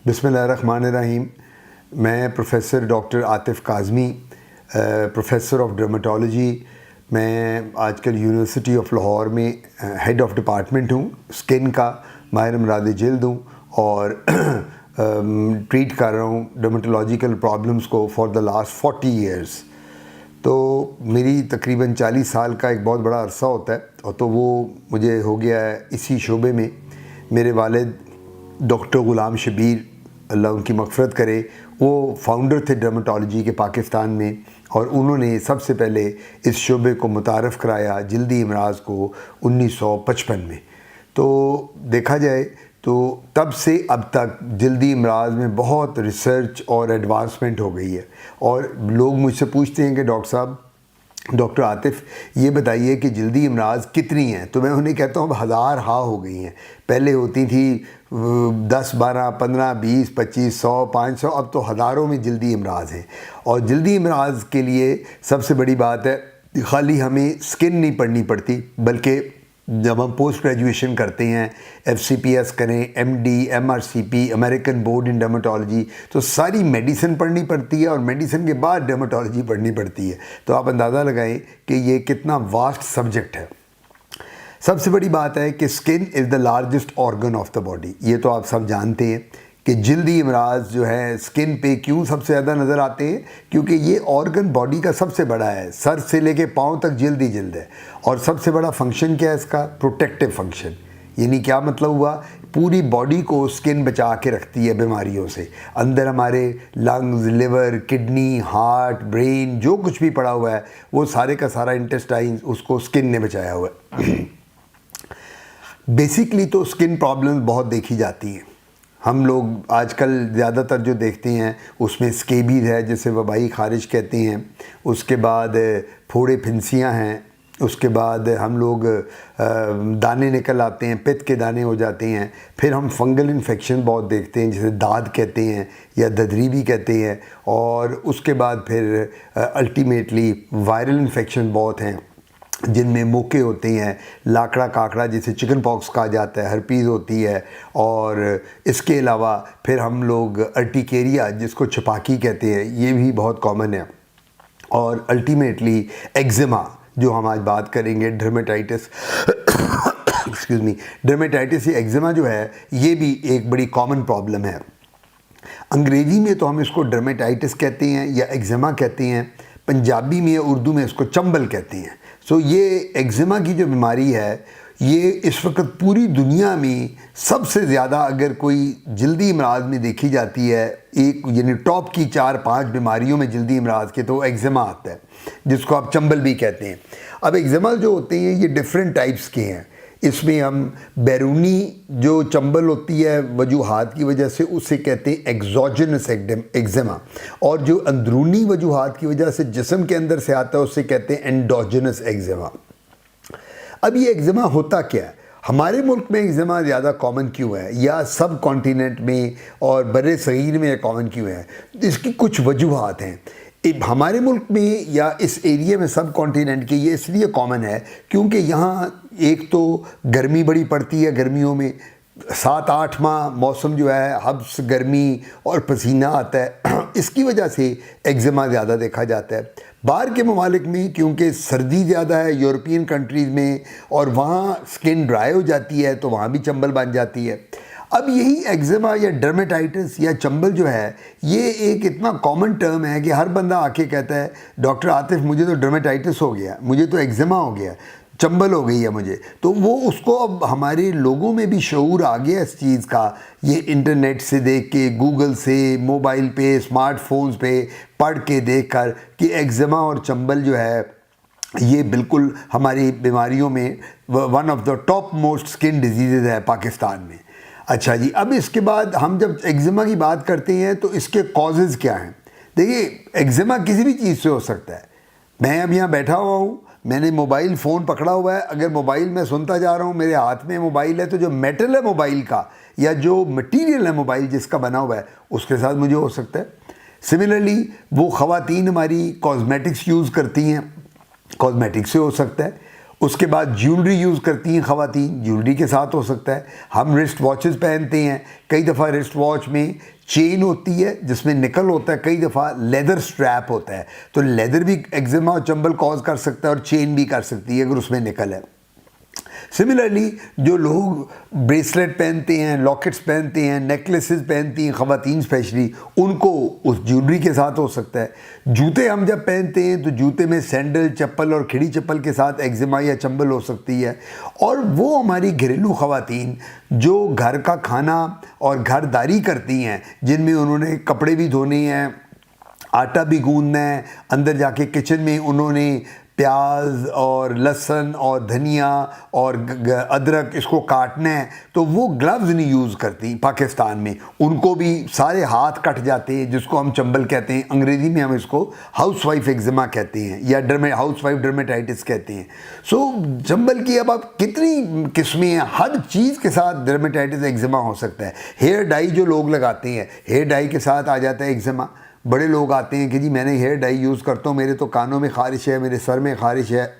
बिस्मिल्लाहिर्रहमानिर्रहीम। मैं professor doctor Atif Kazmi, professor of dermatology. मैं आजकल यूनिवर्सिटी ऑफ लाहौर में हेड ऑफ़ डिपार्टमेंट हूँ, स्किन का, माहिर अमराद जिल्द हूँ और ट्रीट कर रहा हूँ डर्मेटोलॉजिकल प्रॉब्लम्स को फॉर द लास्ट 40 ईयर्स। तो मेरी तकरीबन 40 साल का एक बहुत बड़ा अरसा होता है, और तो वो मुझे हो गया है इसी शोबे में। मेरे वालिद डॉक्टर ग़ुलाम शबीर, अल्लाह उनकी मग़फ़िरत करे, वो फाउंडर थे डर्मेटोलॉजी के पाकिस्तान में, और उन्होंने सबसे पहले इस शोबे को मुतारफ़ कराया जल्दी अमराज़ को 1955 में। तो देखा जाए तो तब से अब तक जल्दी अमराज़ में बहुत रिसर्च और एडवांसमेंट हो गई है। और लोग मुझसे पूछते हैं कि डॉक्टर साहब, डॉक्टर आतिफ़ ये बताइए कि जल्दी अमराज़ कितनी हैं, तो मैं उन्हें कहता हूँ अब हज़ार हा हो गई हैं। पहले होती थी 10, 12, 15, 20, 25, 100, 500, अब तो हज़ारों में जल्दी अमराज़ हैं। और जल्दी अमराज़ के लिए सबसे बड़ी बात है, खाली हमें स्किन नहीं पढ़नी पड़ती, बल्कि जब हम पोस्ट ग्रेजुएशन करते हैं, FCPS करें, MD, MRCP, अमेरिकन बोर्ड इन डर्मेटोलॉजी, तो सारी मेडिसिन पढ़नी पड़ती है और मेडिसिन के बाद डर्मेटोलॉजी पढ़नी पड़ती है। तो आप अंदाज़ा लगाएं कि ये कितना वास्ट सब्जेक्ट है। सबसे बड़ी बात है कि skin is the largest organ of the body. ये तो आप सब जानते हैं कि जल्दी अमराज जो है स्किन पे क्यों सबसे ज़्यादा नज़र आते हैं, क्योंकि ये ऑर्गन बॉडी का सबसे बड़ा है। सर से लेके पाँव तक जल्दी जल्द है, और सबसे बड़ा फंक्शन क्या है इसका? Protective function. यानी क्या मतलब हुआ? पूरी बॉडी को स्किन बचा के रखती है बीमारियों से। अंदर हमारे lungs, liver, kidney, heart, brain, जो कुछ भी पड़ा हुआ है वो सारे का सारा इंटेस्टाइन, उसको स्किन ने बचाया हुआ है। बेसिकली तो स्किन प्रॉब्लम बहुत देखी जाती हैं। हम लोग आजकल ज़्यादातर जो देखते हैं उसमें स्केबीज है, जिसे वबाई खारिश कहते हैं, उसके बाद फोड़े फिंसियाँ हैं, उसके बाद हम लोग दाने निकल आते हैं, पित्त के दाने हो जाते हैं। फिर हम फंगल इन्फेक्शन बहुत देखते हैं, जिसे दाद कहते हैं या ददरी भी कहते हैं। और उसके बाद फिर अल्टीमेटली वायरल इन्फेक्शन बहुत हैं, जिनमें मोके होते हैं, लाकड़ा काकड़ा जिसे चिकन पॉक्स कहा जाता है, हर्पीज़ होती है। और इसके अलावा फिर हम लोग अर्टिकेरिया, जिसको छपाकी कहते हैं, ये भी बहुत कॉमन है। और अल्टीमेटली एक्जिमा, जो हम आज बात करेंगे, डर्मेटाइटिस एक्सक्यूज़ मी, डर्मेटाइटिस या एक्जिमा जो है, ये भी एक बड़ी कॉमन प्रॉब्लम है। अंग्रेज़ी में तो हम इसको डर्मेटाइटिस कहते हैं या एक्जिमा कहते हैं, पंजाबी में या उर्दू में इसको चंबल कहते हैं। सो ये एक्जिमा की जो बीमारी है, ये इस वक्त पूरी दुनिया में सबसे ज़्यादा अगर कोई जल्दी अमराज में देखी जाती है, एक यानी टॉप की 4-5 बीमारियों में जल्दी अमराज के, तो एक्जिमा आता है, जिसको आप चंबल भी कहते हैं। अब एक्जिमा जो होते हैं ये डिफरेंट टाइप्स के हैं। इसमें हम बैरूनी जो चंबल होती है वजूहात की वजह से, उसे कहते हैं एक्सोजेनस एक्जिमा, और जो अंदरूनी वजूहात की वजह से जिस्म के अंदर से आता है उसे कहते हैं एंडोजेनस एक्जिमा। अब ये एक्जिमा होता क्या है? हमारे मुल्क में एक्जिमा ज़्यादा कॉमन क्यों है, या सब कॉन्टिनेंट में और बड़े सगीर में कॉमन क्यों है? इसकी कुछ वजूहात हैं। हमारे मुल्क में या इस एरिया में, सब कॉन्टिनेंट के, ये इसलिए कॉमन है क्योंकि यहाँ एक तो गर्मी बड़ी पड़ती है, गर्मियों में 7-8 माह मौसम जो है हब्स, गर्मी और पसीना आता है। इसकी वजह से एक्जिमा ज़्यादा देखा जाता है। बाहर के ममालिक में क्योंकि सर्दी ज़्यादा है, यूरोपियन कंट्रीज़ में, और वहाँ स्किन ड्राई हो जाती है, तो वहाँ भी चंबल बन जाती है। अब यही एक्जिमा या डर्मेटाइटिस या चंबल जो है, ये एक इतना कॉमन टर्म है कि हर बंदा आके कहता है, डॉक्टर आतिफ़ मुझे तो डर्मेटाइटिस हो गया, मुझे तो एक्जिमा हो गया, चंबल हो गई है मुझे। तो वो उसको अब हमारे लोगों में भी शऊर आ गया इस चीज़ का। ये इंटरनेट से देख के, गूगल से, मोबाइल पे, स्मार्टफोन्स पे पढ़ के देख कर कि एक्जिमा और चंबल जो है ये बिल्कुल हमारी बीमारियों में one of the top most skin disease है पाकिस्तान में। अच्छा जी, अब इसके बाद हम जब एक्जिमा की बात करते हैं तो इसके कॉजेज़ क्या हैं? देखिए, एक्जिमा किसी भी चीज़ से हो सकता है। मैं अब यहाँ बैठा हुआ हूँ, मैंने मोबाइल फ़ोन पकड़ा हुआ है, अगर मोबाइल में सुनता जा रहा हूँ, मेरे हाथ में मोबाइल है, तो जो मेटल है मोबाइल का या जो मटीरियल है मोबाइल जिसका बना हुआ है, उसके साथ मुझे हो सकता है। सिमिलरली वो ख़वातीन हमारी कॉस्मेटिक्स यूज़ करती हैं, कॉस्मेटिक्स से हो सकता है। उसके बाद ज्वेलरी यूज़ करती हैं ख़वातीन, ज्वेलरी के साथ हो सकता है। हम रिस्ट वॉचेस पहनते हैं, कई दफ़ा रिस्ट वॉच में चेन होती है जिसमें निकल होता है, कई दफ़ा लेदर स्ट्रैप होता है, तो लेदर भी एक्जिमा और चंबल कॉज कर सकता है और चेन भी कर सकती है अगर उसमें निकल है। सिमिलरली जो लोग ब्रेसलेट पहनते हैं, लॉकेट्स पहनते हैं, नेकलेसेस पहनती हैं ख़वातीन स्पेशली, उनको उस ज्वेलरी के साथ हो सकता है। जूते हम जब पहनते हैं तो जूते में सैंडल, चप्पल और खिड़ी चप्पल के साथ एक्जिमा या चंबल हो सकती है। और वो हमारी घरेलू ख़वातीन जो घर का खाना और घरदारी करती हैं, जिनमें उन्होंने कपड़े भी धोने हैं, आटा भी गूंदना है, अंदर जाके किचन में उन्होंने प्याज और लहसुन और धनिया और अदरक इसको काटना है, तो वो ग्लव्स नहीं यूज़ करती पाकिस्तान में, उनको भी सारे हाथ कट जाते हैं, जिसको हम चंबल कहते हैं। अंग्रेज़ी में हम इसको हाउसवाइफ एक्जिमा कहते हैं या हाउसवाइफ डर्मेटाइटिस कहते हैं। सो चंबल की अब आप कितनी किस्में हैं, हर चीज़ के साथ डर्मेटाइटिस एक्जिमा हो सकता है। हेयर डाई जो लोग लगाते हैं, हेयर डाई के साथ आ जाता है एक्जिमा। बड़े लोग आते हैं कि जी मैंने हेयर डाई यूज़ करता हूँ, मेरे तो कानों में ख़ारिश है, मेरे सर में ख़ारिश है,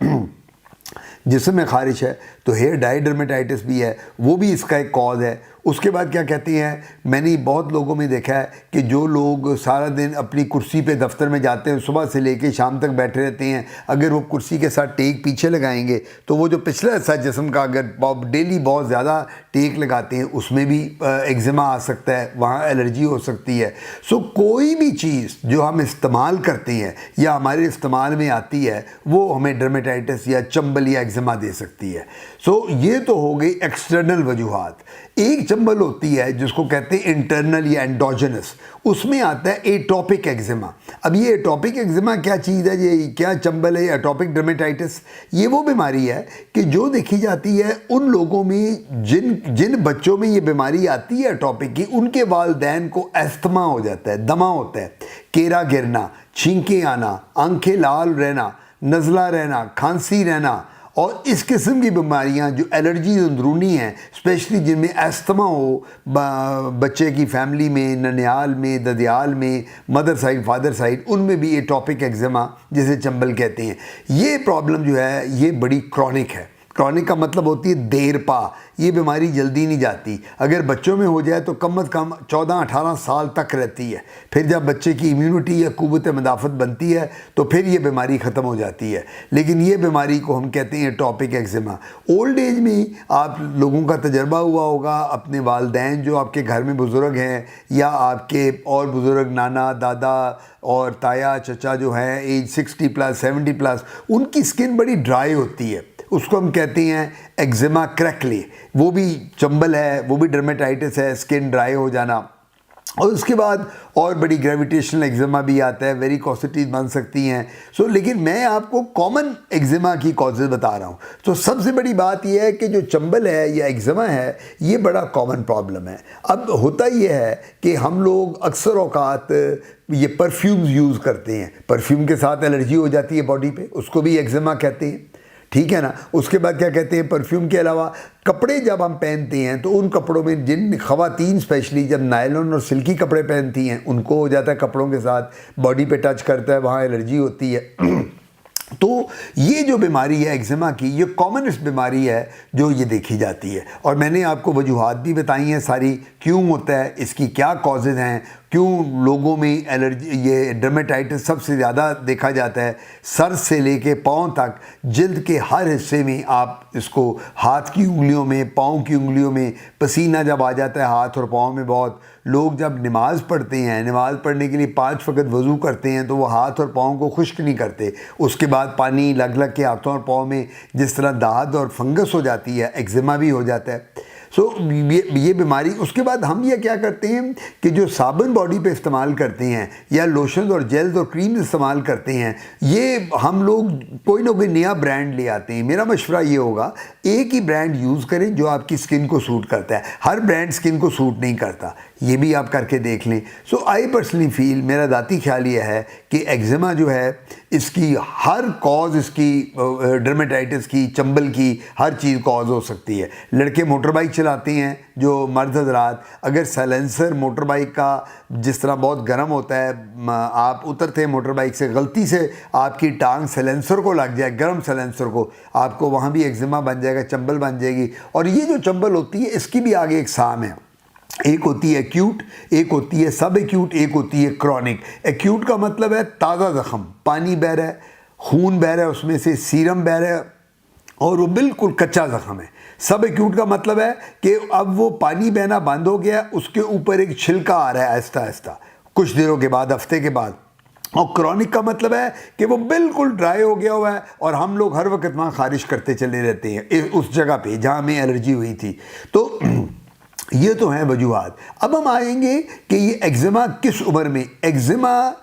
जिस्म में ख़ारिश है, तो हेयर डाई डर्मेटाइटिस भी है, वो भी इसका एक कॉज है। उसके बाद क्या कहते हैं, मैंने बहुत लोगों में देखा है कि जो लोग सारा दिन अपनी कुर्सी पे दफ्तर में जाते हैं, सुबह से लेके शाम तक बैठे रहते हैं, अगर वो कुर्सी के साथ टेक पीछे लगाएंगे तो वो जो पिछला हिस्सा जिस्म का अगर डेली बहुत ज़्यादा टेक लगाते हैं उसमें भी एक्जिमा आ सकता है, वहाँ एलर्जी हो सकती है। सो कोई भी चीज़ जो हम इस्तेमाल करते हैं या हमारे इस्तेमाल में आती है वो हमें डर्मेटाइटिस या चंबल या एक्जिमा दे सकती है। सो ये तो हो गई एक्सटर्नल वजूहात। एक चंबल होती है जिसको कहते हैं इंटरनल या एंडोजेनस, उसमें आता है एटॉपिक एक्जिमा। अब ये एटॉपिक एक्जिमा क्या चीज़ है, ये क्या चंबल है? एटॉपिक डर्मेटाइटिस ये वो बीमारी है कि जो देखी जाती है उन लोगों में जिन बच्चों में ये बीमारी आती है एटॉपिक की, उनके वालिदैन को अस्थमा हो जाता है, दमा होता है, केरा गिरना, छींकें आना, आंखें लाल रहना, नज़ला रहना, खांसी रहना, और इस किस्म की बीमारियां जो एलर्जी अंदरूनी हैं, स्पेशली जिनमें अस्थमा हो बच्चे की फैमिली में, ननियाल में, ददियाल में, मदर साइड फादर साइड, उनमें भी एटॉपिक एक्जिमा जिसे चंबल कहते हैं, ये प्रॉब्लम जो है ये बड़ी क्रॉनिक है। क्रॉनिक का मतलब होती है देर पा, ये बीमारी जल्दी नहीं जाती। अगर बच्चों में हो जाए तो कम अज़ कम 14-18 साल तक रहती है, फिर जब बच्चे की इम्यूनिटी या क़ुव्वत मदाफ़त बनती है तो फिर ये बीमारी ख़त्म हो जाती है। लेकिन ये बीमारी को हम कहते हैं एटॉपिक एक्जिमा। ओल्ड एज में आप लोगों का तजर्बा हुआ होगा, अपने वालिदैन जो आपके घर में बुज़ुर्ग हैं या आपके और बुज़ुर्ग नाना दादा और ताया चचा जो हैं एज 60+ 70+, उनकी स्किन बड़ी ड्राई होती है, उसको हम कहते हैं एक्जिमा क्रैकली। वो भी चंबल है, वो भी डर्मेटाइटिस है, स्किन ड्राई हो जाना। और उसके बाद और बड़ी ग्रेविटेशनल एक्जिमा भी आता है, वेरिकोसिटीज बन सकती हैं। सो लेकिन मैं आपको कॉमन एक्जिमा की कॉजेज़ बता रहा हूँ। तो सबसे बड़ी बात यह है कि जो चंबल है या एक्जिमा है ये बड़ा कॉमन प्रॉब्लम है। अब होता यह है कि हम लोग अक्सर औकात ये परफ्यूम्स यूज़ करते हैं, परफ्यूम के साथ एलर्जी हो जाती है बॉडी पे, उसको भी एक्जिमा कहते हैं, ठीक है ना। उसके बाद क्या कहते हैं, परफ्यूम के अलावा कपड़े जब हम पहनते हैं तो उन कपड़ों में जिन ख़वातीन स्पेशली जब नायलॉन और सिल्की कपड़े पहनती हैं उनको हो जाता है, कपड़ों के साथ बॉडी पे टच करता है, वहाँ एलर्जी होती है। तो ये जो बीमारी है एक्जिमा की, ये कॉमनेस्ट बीमारी है जो ये देखी जाती है। और मैंने आपको वजूहात भी बताई हैं सारी, क्यों होता है, इसकी क्या कॉजेज़ हैं, क्यों लोगों में एलर्जी ये डर्मेटाइटिस सबसे ज़्यादा देखा जाता है। सर से लेके पाँव तक जिल्द के हर हिस्से में आप इसको, हाथ की उंगलियों में, पाँव की उंगलियों में पसीना जब आ जाता है हाथ और पाँव में बहुत, लोग जब नमाज़ पढ़ते हैं, नमाज़ पढ़ने के लिए 5 वक्त वज़ू करते हैं तो वो हाथ और पाँव को खुश्क नहीं करते, उसके बाद पानी लग लग के हाथों और पाँव में जिस तरह दाद और फंगस हो जाती है, एक्जिमा भी हो जाता है। सो ये बीमारी, उसके बाद हम ये क्या करते हैं कि जो साबुन बॉडी पे इस्तेमाल करते हैं या लोशन और जेल्स और क्रीम इस्तेमाल करते हैं, ये हम लोग कोई ना कोई नया ब्रांड ले आते हैं। मेरा मशवरा ये होगा, एक ही ब्रांड यूज़ करें जो आपकी स्किन को सूट करता है। हर ब्रांड स्किन को सूट नहीं करता, ये भी आप करके देख लें। सो आई पर्सनली फील, मेरा ज़ाती ख्याल ये है कि एक्जिमा जो है इसकी हर कॉज, इसकी डर्मेटाइटिस की, चंबल की, हर चीज़ कॉज हो सकती है। लड़के मोटर बाइक चलाते हैं जो मर्द हजरात, अगर साइलेंसर मोटर बाइक का जिस तरह बहुत गर्म होता है, आप उतरते हैं मोटर बाइक से, गलती से आपकी टांग साइलेंसर को लग जाए, गर्म साइलेंसर को, आपको वहाँ भी एक्जिमा बन जाएगा, चंबल बन जाएगी। और ये जो चंबल होती है इसकी भी आगे एक साम है, एक होती है एक्यूट, एक होती है सब एक्यूट, एक होती है क्रॉनिक। एक्यूट का मतलब है ताज़ा ज़ख़म, पानी बह रहा है, खून बह रहा है, उसमें से सीरम बह रहा है और वो बिल्कुल कच्चा ज़ख़म है। सब एक्यूट का मतलब है कि अब वो पानी बहना बंद हो गया, उसके ऊपर एक छिलका आ रहा है आहिस्ता आहिस्ता कुछ दिनों के बाद, हफ्ते के बाद। और क्रॉनिक का मतलब है कि वो बिल्कुल ड्राई हो गया हुआ है और हम लोग हर वक्त वहाँ खारिश करते चले रहते हैं उस जगह पे जहाँ हमें एलर्जी हुई थी। तो ये तो हैं वजूहात। अब हम आएंगे कि ये एक्जिमा किस उम्र में, एक्जिमा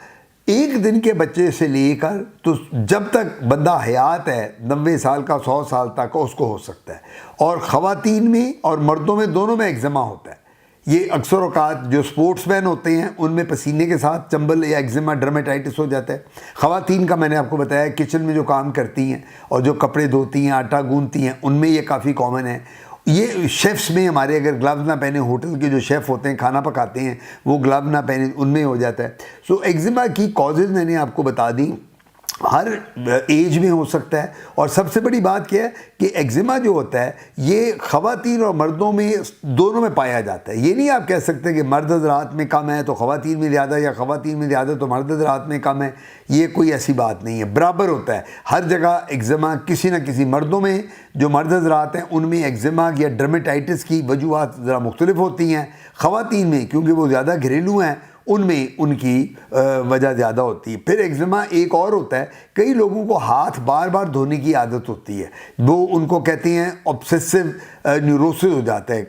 1 दिन के बच्चे से लेकर तो जब तक बंदा हयात है, 90 साल का, 100 साल तक उसको हो सकता है। और ख़वातीन में और मर्दों में दोनों में एक्जिमा होता है। ये अक्सर औकात जो स्पोर्ट्समैन होते हैं उनमें पसीने के साथ चंबल या एक्जिमा, डर्मेटाइटिस हो जाता है। ख़वातीन का मैंने आपको बताया, किचन में जो काम करती हैं और जो कपड़े धोती हैं, आटा गूंथती हैं, उनमें ये काफ़ी कॉमन है। ये शेफ़्स में हमारे अगर ग्लव्स ना पहने, होटल के जो शेफ़ होते हैं खाना पकाते हैं वो ग्लव ना पहने, उनमें हो जाता है। सो एक्जिमा की कॉजेज़ मैंने आपको बता दी, हर एज में हो सकता है। और सबसे बड़ी बात क्या है कि एक्जिमा जो होता है ये ख़वातीन और मर्दों में दोनों में पाया जाता है। ये नहीं आप कह सकते कि मर्द हज़रात में कम है तो ख़वातीन में ज़्यादा, या ख़वातीन में ज़्यादा तो मर्द हज़रात में कम है, ये कोई ऐसी बात नहीं है, बराबर होता है हर जगह एक्जिमा। किसी न किसी मर्दों में जो मर्द हज़रात हैं उनमें एक्जिमा या डर्मेटाइटिस की वजूहात ज़रा मुख्तलिफ होती हैं। ख़वातीन में क्योंकि वो ज़्यादा घरेलू हैं उनमें उनकी वजह ज़्यादा होती है। फिर एक्जिमा एक और होता है, कई लोगों को हाथ बार बार धोने की आदत होती है, वो उनको कहते हैं ऑब्सेसिव न्यूरोसिस हो जाता है,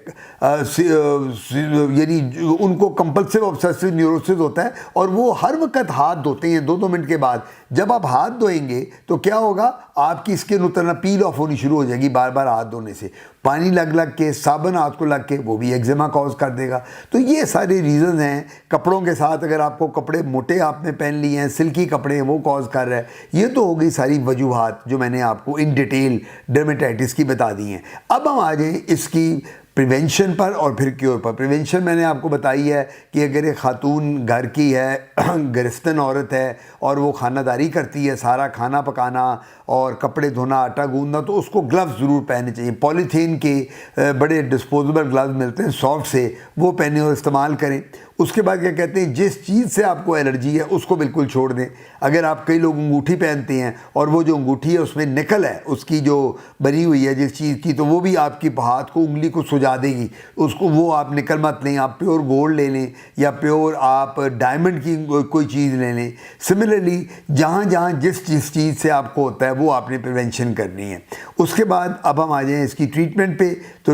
यानी उनको कंपल्सिव ऑब्सेसिव न्यूरोसिस होता है और वो हर वक्त हाथ धोते हैं 2-2 मिनट के बाद। जब आप हाथ धोएंगे तो क्या होगा, आपकी स्किन उतरना, पील ऑफ होनी शुरू हो जाएगी बार बार हाथ धोने से, पानी लग लग के, साबुन हाथ को लग के, वो भी एक्जिमा कॉज कर देगा। तो ये सारे रीज़न हैं। कपड़ों के साथ अगर आपको कपड़े मोटे आपने पहन लिए हैं, सिल्की कपड़े हैं, वो कॉज कर रहा है। ये तो हो गई सारी वजूहात जो मैंने आपको इन डिटेल डर्मेटाइटिस की बता दी हैं। अब हम आ जाएँ इसकी प्रिवेंशन पर और फिर क्योर पर। प्रिवेंशन मैंने आपको बताई है कि अगर एक खातून घर की है, गृहस्थन औरत है और वो खानादारी करती है, सारा खाना पकाना और कपड़े धोना, आटा गूंदना, तो उसको ग्लव्स ज़रूर पहनने चाहिए। पॉलीथीन के बड़े डिस्पोजेबल ग्लव्स मिलते हैं सॉफ्ट से, वो पहने और इस्तेमाल करें। उसके बाद क्या कहते हैं, जिस चीज़ से आपको एलर्जी है उसको बिल्कुल छोड़ दें। अगर आप, कई लोग अंगूठी पहनते हैं और वो जो अंगूठी है उसमें निकल है उसकी जो बनी हुई है जिस चीज़ की, तो वो भी आपकी हाथ को, उंगली को सुजा देगी, उसको वो आप निकल मत लें। आप प्योर गोल्ड ले लें या प्योर आप डायमंड की कोई चीज़ ले लें। सिमिलरली जहाँ जहाँ जिस चीज़ से आपको होता है वो आपने प्रिवेंशन करनी है। उसके बाद अब हम आ जाएँ इसकी ट्रीटमेंट पे, तो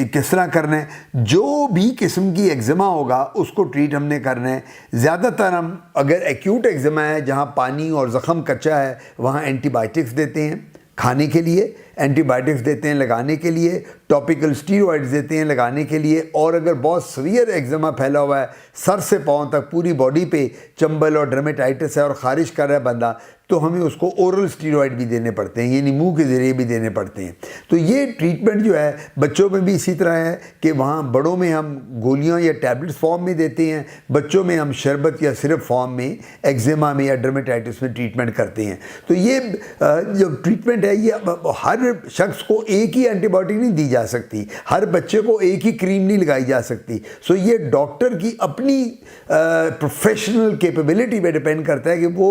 किस तरह करना है। जो भी किस्म की एक्जिमा होगा उसको ट्रीट हमने करना है। ज़्यादातर हम अगर एक्यूट एक्जिमा है जहाँ पानी और ज़ख़म कच्चा है, वहाँ एंटीबायोटिक्स देते हैं खाने के लिए, एंटीबायोटिक्स देते हैं लगाने के लिए, टॉपिकल स्टीरॉइड्स देते हैं लगाने के लिए। और अगर बहुत सीवियर एक्जिमा फैला हुआ है, सर से पाँव तक पूरी बॉडी पे चंबल और डर्मेटाइटिस है और ख़ारिश कर रहा है बंदा, तो हमें उसको ओरल स्टीरॉइड भी देने पड़ते हैं, यानी मुंह के ज़रिए भी देने पड़ते हैं। तो ये ट्रीटमेंट जो है बच्चों में भी इसी तरह है कि वहाँ बड़ों में हम गोलियाँ या टैबलेट्स फॉर्म में देते हैं, बच्चों में हम शरबत या सिरप फॉर्म में एक्जिमा में या डर्मेटाइटिस में ट्रीटमेंट करते हैं। तो ये जो ट्रीटमेंट है ये हर शख्स को एक ही एंटीबायोटिक नहीं दी जा सकती, हर बच्चे को एक ही क्रीम नहीं लगाई जा सकती। सो ये डॉक्टर की अपनी प्रोफेशनल कैपेबिलिटी पे डिपेंड करता है कि वो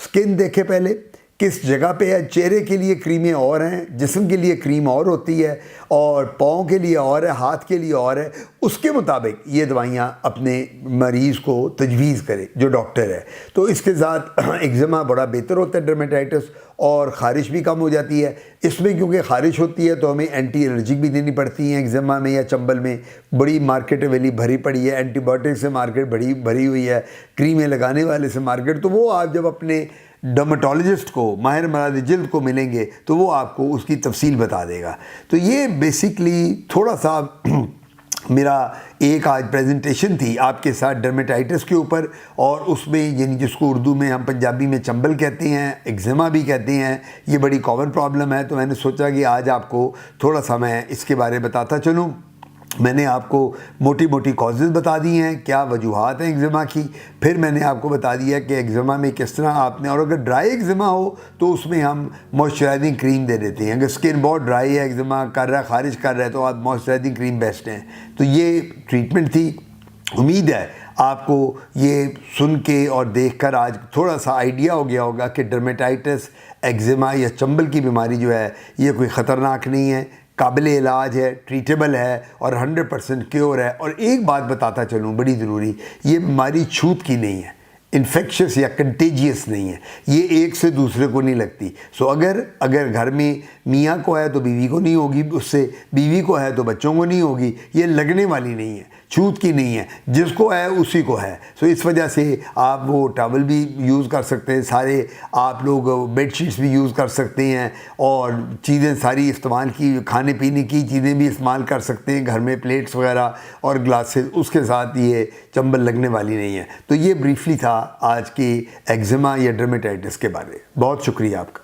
स्किन देखे पहले किस जगह पे है। चेहरे के लिए क्रीमें और हैं, जिस्म के लिए क्रीम और होती है, और पाँव के लिए और है, हाथ के लिए और है। उसके मुताबिक ये दवाइयाँ अपने मरीज़ को तजवीज़ करे जो डॉक्टर है। तो इसके साथ एक्जिमा बड़ा बेहतर होता है डर्मेटाइटिस, और ख़ारिश भी कम हो जाती है। इसमें क्योंकि ख़ारिश होती है तो हमें एंटी एलर्जिक भी देनी पड़ती हैं। एक्जिमा में या चंबल में बड़ी मार्केट वाली भरी पड़ी है, एंटीबायोटिक से मार्केट भरी हुई है, क्रीमें लगाने वाले से मार्केट। तो वो आप जब अपने डर्मेटोलॉजिस्ट को, माहिर मराद जिल्द को मिलेंगे तो वो आपको उसकी तफसील बता देगा। तो ये बेसिकली थोड़ा सा मेरा एक आज प्रेजेंटेशन थी आपके साथ डर्मेटाइटिस के ऊपर, और उसमें यानी जिसको उर्दू में हम पंजाबी में चंबल कहते हैं, एक्जिमा भी कहते हैं, ये बड़ी कॉमन प्रॉब्लम है। तो मैंने सोचा कि आज आपको थोड़ा सा मैं इसके बारे में बताता चलूँ। मैंने आपको मोटी मोटी कॉजेज़ बता दी हैं, क्या वजूहात हैं एक्ज़िमा की। फिर मैंने आपको बता दिया कि एक्ज़िमा में किस तरह आपने, और अगर ड्राई एक्ज़िमा हो तो उसमें हम मॉइस्चराइजिंग क्रीम दे देते हैं। अगर स्किन बहुत ड्राई है, एक्ज़िमा कर रहा है, ख़ारिज कर रहा है, तो आप मॉइस्चराइजिंग क्रीम बेस्ट हैं। तो ये ट्रीटमेंट थी। उम्मीद है आपको ये सुन के और देखकर आज थोड़ा सा आइडिया हो गया होगा कि डर्मेटाइटिस, एक्ज़िमा या चंबल की बीमारी जो है ये कोई ख़तरनाक नहीं है, काबिल इलाज है, ट्रीटेबल है और 100% क्योर है। और एक बात बताता चलूँ बड़ी ज़रूरी, ये बीमारी छूत की नहीं है, इन्फेक्शस या कंटेजियस नहीं है, ये एक से दूसरे को नहीं लगती। सो अगर घर में मियाँ को है तो बीवी को नहीं होगी, उससे बीवी को है तो बच्चों को नहीं होगी। ये लगने वाली नहीं है, छूत की नहीं है, जिसको है उसी को है। सो इस वजह से आप वो टॉवल भी यूज़ कर सकते हैं, सारे आप लोग बेडशीट्स भी यूज़ कर सकते हैं और चीज़ें सारी इस्तेमाल की, खाने पीने की चीज़ें भी इस्तेमाल कर सकते हैं घर में, प्लेट्स वगैरह और ग्लासेस, उसके साथ ये चंबल लगने वाली नहीं है। तो ये ब्रीफली था आज की एक्ज़िमा या डर्मेटाइटिस के बारे में। बहुत शुक्रिया आपका।